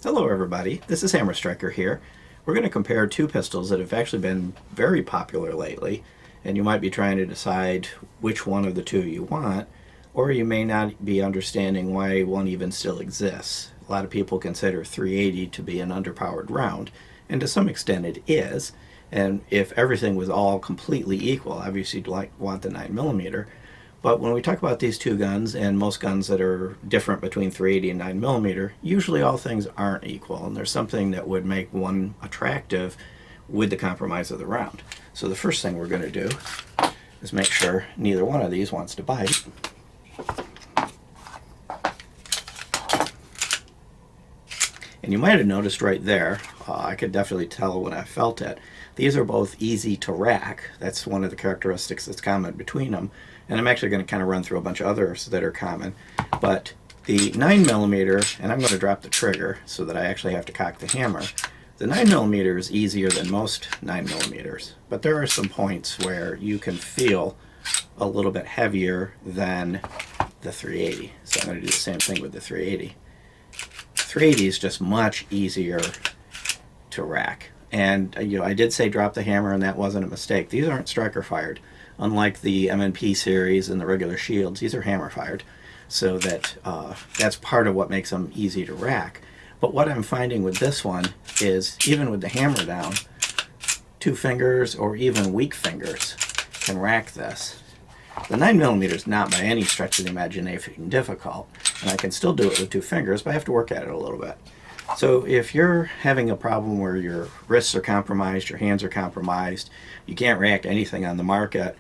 Hello everybody, this is Hammer Striker here. We're going to compare two pistols that have actually been very popular lately, and you might be trying to decide which one of the two you want, or you may not be understanding why one even still exists. A lot of people consider 380 to be an underpowered round, and to some extent it is, and if everything was all completely equal, obviously you'd want the 9mm. But when we talk about these two guns, and most guns that are different between 380 and 9mm, usually all things aren't equal, and there's something that would make one attractive with the compromise of the round. So the first thing we're going to do is make sure neither one of these wants to bite. And you might have noticed right there, I could definitely tell when I felt it, these are both easy to rack. That's one of the characteristics that's common between them. And I'm actually going to kind of run through a bunch of others that are common. But the 9mm, and I'm going to drop the trigger so that I actually have to cock the hammer. The 9mm is easier than most 9mm, but there are some points where you can feel a little bit heavier than the 380. So I'm going to do the same thing with the 380. 380 is just much easier to rack. And I did say drop the hammer, and that wasn't a mistake. These aren't striker fired. Unlike the MNP series and the regular shields, these are hammer fired. So that's part of what makes them easy to rack. But what I'm finding with this one is, even with the hammer down, 2 fingers or even weak fingers can rack this. The 9mm is not by any stretch of the imagination difficult, and I can still do it with 2 fingers, but I have to work at it a little bit. So if you're having a problem where your wrists are compromised, your hands are compromised, you can't rack anything on the market,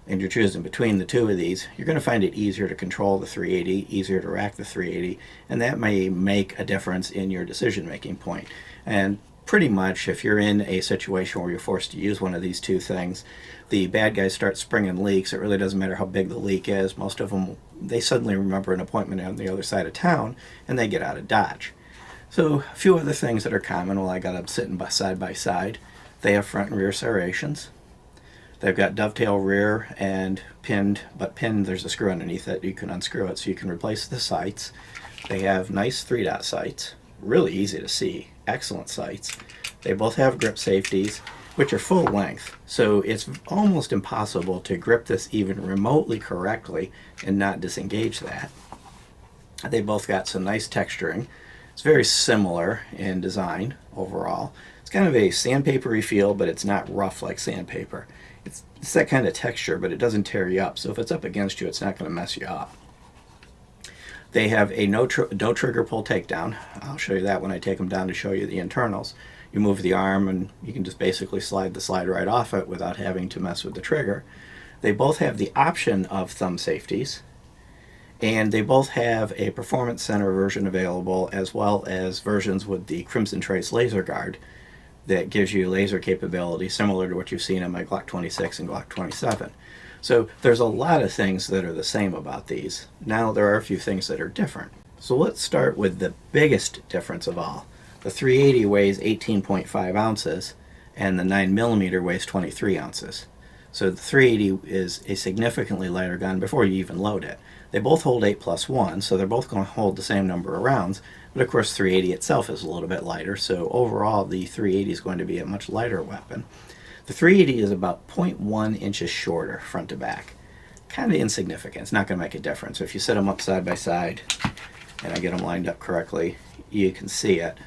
and you're choosing between the two of these, you're going to find it easier to control the 380, easier to rack the 380, and that may make a difference in your decision-making point. And pretty much if you're in a situation where you're forced to use one of these two things, the bad guys start springing leaks. It really doesn't matter how big the leak is. Most of them, they suddenly remember an appointment on the other side of town, and they get out of Dodge. So a few other things that are common while I got them sitting side by side. They have front and rear serrations. They've got dovetail rear and pinned, but pinned there's a screw underneath it. You can unscrew it so you can replace the sights. They have nice 3-dot sights, really easy to see, excellent sights. They both have grip safeties, which are full length, so it's almost impossible to grip this even remotely correctly and not disengage that. They both got some nice texturing. It's very similar in design overall. It's kind of a sandpapery feel, but it's not rough like sandpaper. It's that kind of texture, but it doesn't tear you up. So if it's up against you, it's not going to mess you up. They have a no trigger pull takedown. I'll show you that when I take them down to show you the internals. You move the arm and you can just basically slide the slide right off it without having to mess with the trigger. They both have the option of thumb safeties. And they both have a Performance Center version available, as well as versions with the Crimson Trace laser guard that gives you laser capability similar to what you've seen on my Glock 26 and Glock 27. So there's a lot of things that are the same about these. Now there are a few things that are different. So let's start with the biggest difference of all. The 380 weighs 18.5 ounces and the 9mm weighs 23 ounces. So the 380 is a significantly lighter gun before you even load it. They both hold 8+1, so they're both going to hold the same number of rounds, but of course 380 itself is a little bit lighter, so overall the 380 is going to be a much lighter weapon. The 380 is about 0.1 inches shorter front to back. Kind of insignificant. It's not going to make a difference. If you set them up side by side and I get them lined up correctly, you can see it.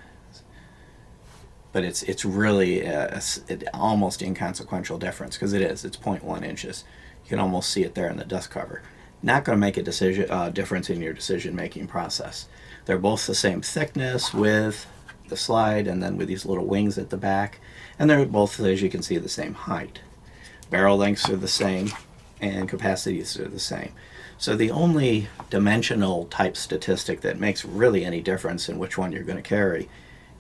But it's really an almost inconsequential difference, because it is. It's 0.1 inches. You can almost see it there in the dust cover. Not going to make a difference in your decision-making process. They're both the same thickness with the slide and then with these little wings at the back. And they're both, as you can see, the same height. Barrel lengths are the same and capacities are the same. So the only dimensional type statistic that makes really any difference in which one you're going to carry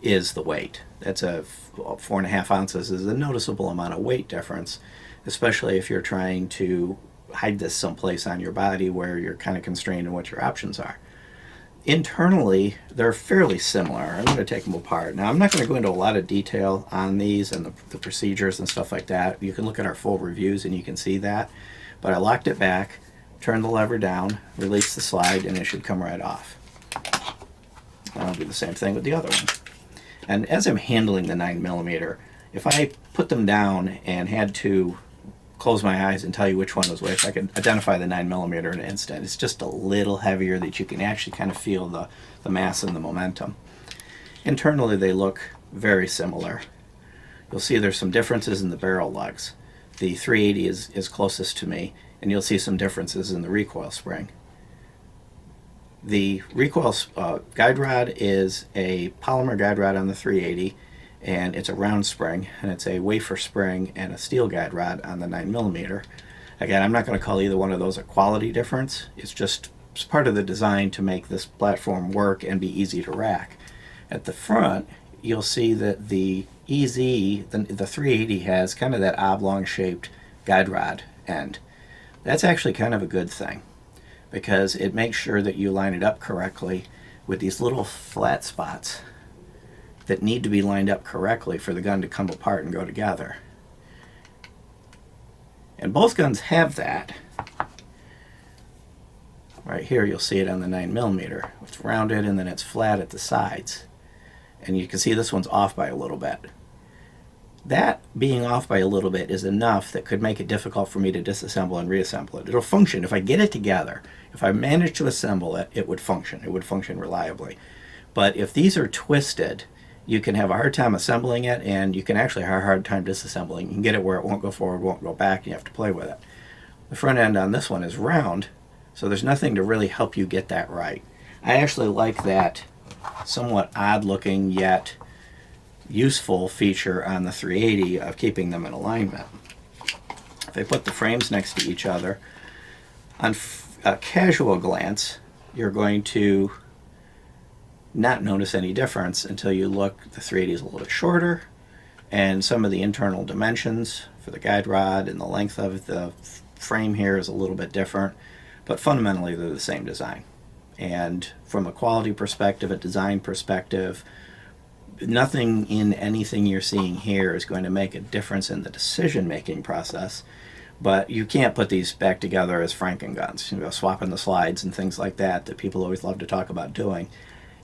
is the weight. That's 4.5 ounces is a noticeable amount of weight difference, especially if you're trying to hide this someplace on your body where you're kind of constrained in what your options are. Internally, they're fairly similar. I'm going to take them apart. Now, I'm not going to go into a lot of detail on these and the procedures and stuff like that. You can look at our full reviews and you can see that. But I locked it back, turned the lever down, released the slide, and it should come right off. And I'll do the same thing with the other one. And as I'm handling the 9mm, if I put them down and had to close my eyes and tell you which one was which, I could identify the 9mm in an instant. It's just a little heavier that you can actually kind of feel the mass and the momentum. Internally, they look very similar. You'll see there's some differences in the barrel lugs. The 380 is closest to me, and you'll see some differences in the recoil spring. The recoil guide rod is a polymer guide rod on the 380, and it's a round spring, and it's a wafer spring and a steel guide rod on the 9mm. Again, I'm not going to call either one of those a quality difference. It's part of the design to make this platform work and be easy to rack. At the front, you'll see that the EZ, the 380, has kind of that oblong shaped guide rod end. That's actually kind of a good thing, because it makes sure that you line it up correctly with these little flat spots that need to be lined up correctly for the gun to come apart and go together. And both guns have that. Right here you'll see it on the 9mm. It's rounded and then it's flat at the sides. And you can see this one's off by a little bit. That being off by a little bit is enough that could make it difficult for me to disassemble and reassemble it. It'll function. If I get it together, if I manage to assemble it, it would function. It would function reliably. But if these are twisted, you can have a hard time assembling it, and you can actually have a hard time disassembling. You can get it where it won't go forward, won't go back, and you have to play with it. The front end on this one is round, so there's nothing to really help you get that right. I actually like that somewhat odd looking yet useful feature on the 380 of keeping them in alignment. If I put the frames next to each other, on a casual glance, you're going to not notice any difference until you look. The 380 is a little bit shorter, and some of the internal dimensions for the guide rod and the length of the frame here is a little bit different, but fundamentally they're the same design. And from a quality perspective, a design perspective, nothing in anything you're seeing here is going to make a difference in the decision-making process. But you can't put these back together as Franken guns, swapping the slides and things like that people always love to talk about doing.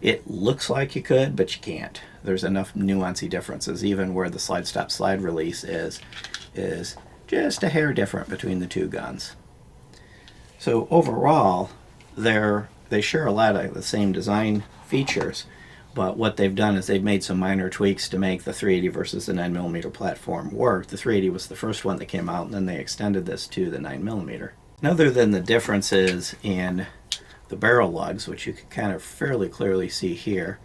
It looks like you could, but you can't. There's enough nuancy differences, even where the slide stop slide release is just a hair different between the two guns. So overall, they share a lot of the same design features, but what they've done is they've made some minor tweaks to make the 380 versus the 9mm platform work. The 380 was the first one that came out, and then they extended this to the 9mm. And other than the differences in the barrel lugs, which you can kind of fairly clearly see here,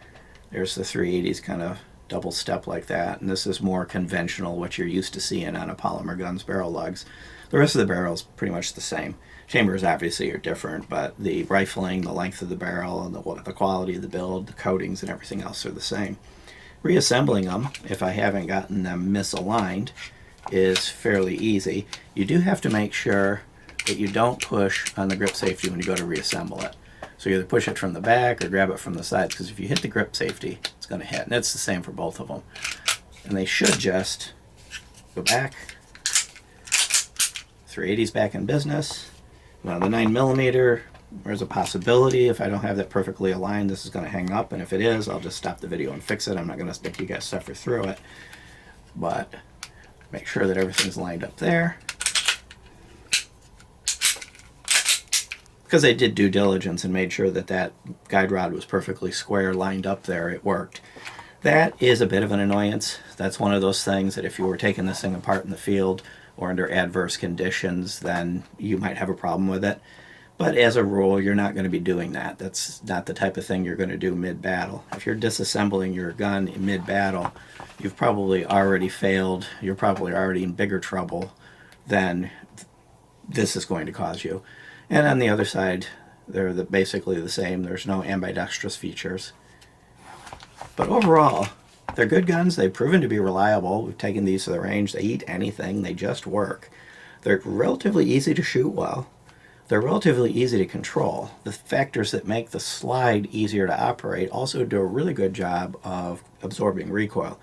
there's the 380's kind of double step like that, and this is more conventional, what you're used to seeing on a polymer gun's barrel lugs. The rest of the barrel is pretty much the same. Chambers obviously are different, but the rifling, the length of the barrel, and the quality of the build, the coatings, and everything else are the same. Reassembling them, if I haven't gotten them misaligned, is fairly easy. You do have to make sure that you don't push on the grip safety when you go to reassemble it. So you either push it from the back or grab it from the sides, because if you hit the grip safety, it's going to hit. And it's the same for both of them. And they should just go back. 380's back in business. Now the 9mm, there's a possibility if I don't have that perfectly aligned, this is going to hang up, and if it is, I'll just stop the video and fix it. I'm not going to make you guys suffer through it. But make sure that everything's lined up there. Because they did due diligence and made sure that that guide rod was perfectly square, lined up there, it worked. That is a bit of an annoyance. That's one of those things that if you were taking this thing apart in the field or under adverse conditions, then you might have a problem with it. But as a rule, you're not going to be doing that. That's not the type of thing you're going to do mid-battle. If you're disassembling your gun in mid-battle, you've probably already failed. You're probably already in bigger trouble than this is going to cause you. And on the other side, they're basically the same. There's no ambidextrous features. But overall, they're good guns. They've proven to be reliable. We've taken these to the range. They eat anything. They just work. They're relatively easy to shoot well. They're relatively easy to control. The factors that make the slide easier to operate also do a really good job of absorbing recoil.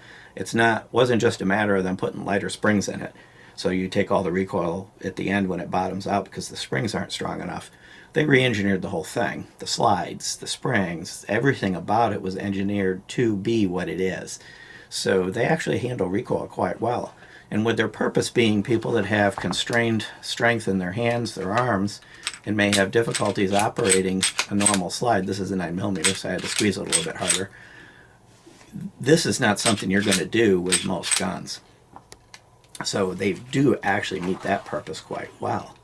Wasn't just a matter of them putting lighter springs in it. So you take all the recoil at the end when it bottoms out because the springs aren't strong enough. They re-engineered the whole thing. The slides, the springs, everything about it was engineered to be what it is. So they actually handle recoil quite well. And with their purpose being people that have constrained strength in their hands, their arms, and may have difficulties operating a normal slide. This is a 9mm, so I had to squeeze it a little bit harder. This is not something you're going to do with most guns. So they do actually meet that purpose quite well.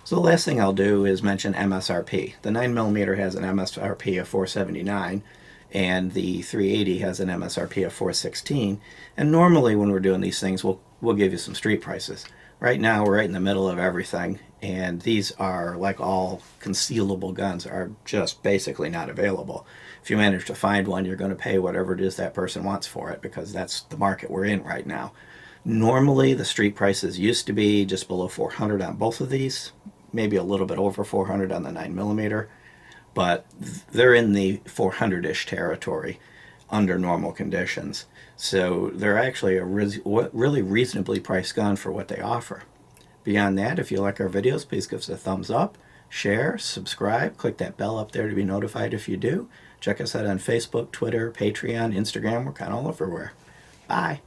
So the last thing I'll do is mention MSRP. The 9mm has an MSRP of $479, and the 380 has an MSRP of $416. And normally when we're doing these things, we'll give you some street prices. Right now we're right in the middle of everything, and these are, like all concealable guns, are just basically not available. If you manage to find one, you're going to pay whatever it is that person wants for it, because that's the market we're in right now. Normally the street prices used to be just below $400 on both of these, maybe a little bit over $400 on the 9mm, but they're in the 400-ish territory under normal conditions. So they're actually a really reasonably priced gun for what they offer. Beyond that, if you like our videos, please give us a thumbs up, share, subscribe, click that bell up there to be notified if you do. Check us out on Facebook, Twitter, Patreon, Instagram. We're kind of all everywhere. Bye.